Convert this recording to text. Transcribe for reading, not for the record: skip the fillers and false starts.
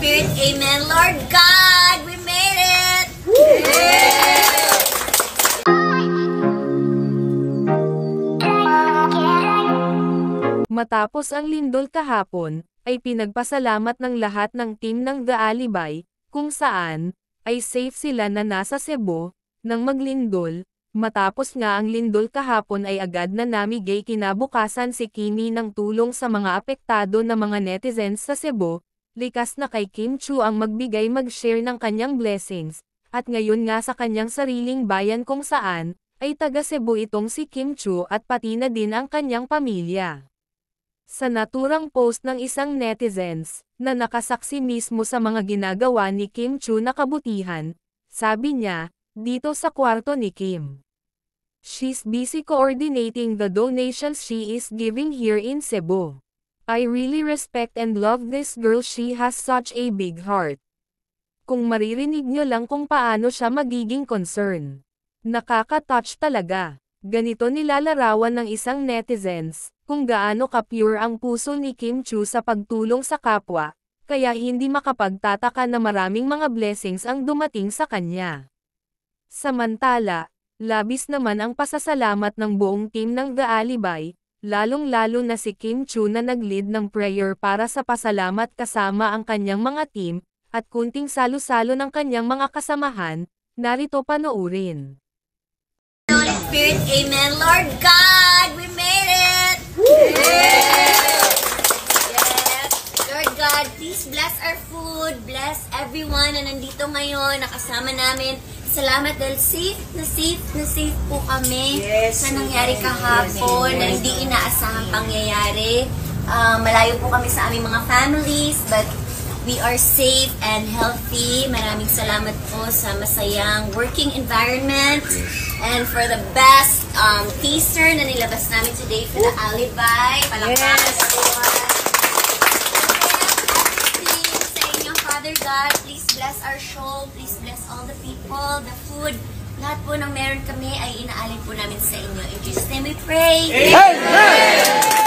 Spirit, amen. Lord God, we made it! Matapos ang lindol kahapon, ay pinagpasalamat ng lahat ng team ng The Alibay, kung saan, ay safe sila na nasa Cebu, nang maglindol. Matapos nga ang lindol kahapon ay agad na namigay kinabukasan si Kimi ng tulong sa mga apektado na mga netizens sa Cebu. Likas na kay Kim Chiu ang magbigay mag-share ng kanyang blessings, at ngayon nga sa kanyang sariling bayan kung saan, ay taga Cebu itong si Kim Chiu at pati na din ang kanyang pamilya. Sa naturang post ng isang netizens, na nakasaksi mismo sa mga ginagawa ni Kim Chiu na kabutihan, sabi niya, dito sa kwarto ni Kim. She's busy coordinating the donations she is giving here in Cebu. I really respect and love this girl, she has such a big heart. Kung maririnig nyo lang kung paano siya magiging concern. Nakaka-touch talaga. Ganito nilalarawan ng isang netizens, kung gaano ka-pure ang puso ni Kim Chiu sa pagtulong sa kapwa, kaya hindi makapagtataka na maraming mga blessings ang dumating sa kanya. Samantala, labis naman ang pasasalamat ng buong team ng The Alibay, lalong-lalo na si Kim Chiu na nag-lead ng prayer para sa pasalamat kasama ang kanyang mga team, at kunting salo-salo ng kanyang mga kasamahan. Narito panoorin. Holy Spirit, amen. Lord God, we made it! Yes! Lord God, please bless our food, bless everyone na nandito ngayon, nakasama namin. Salamat dahil safe po kami sa nangyari kahapon, na hindi inaasahang pangyayari. Malayo po kami sa aming mga families, but we are safe and healthy. Maraming salamat po sa masayang working environment and for the best teaser na nilabas namin today for The Alibay. Palakpakan everyone. Father God, please bless our show, please bless all the people, the food, lahat po ng meron kami ay inaalin po namin sa inyo. In Jesus' name we pray. Amen!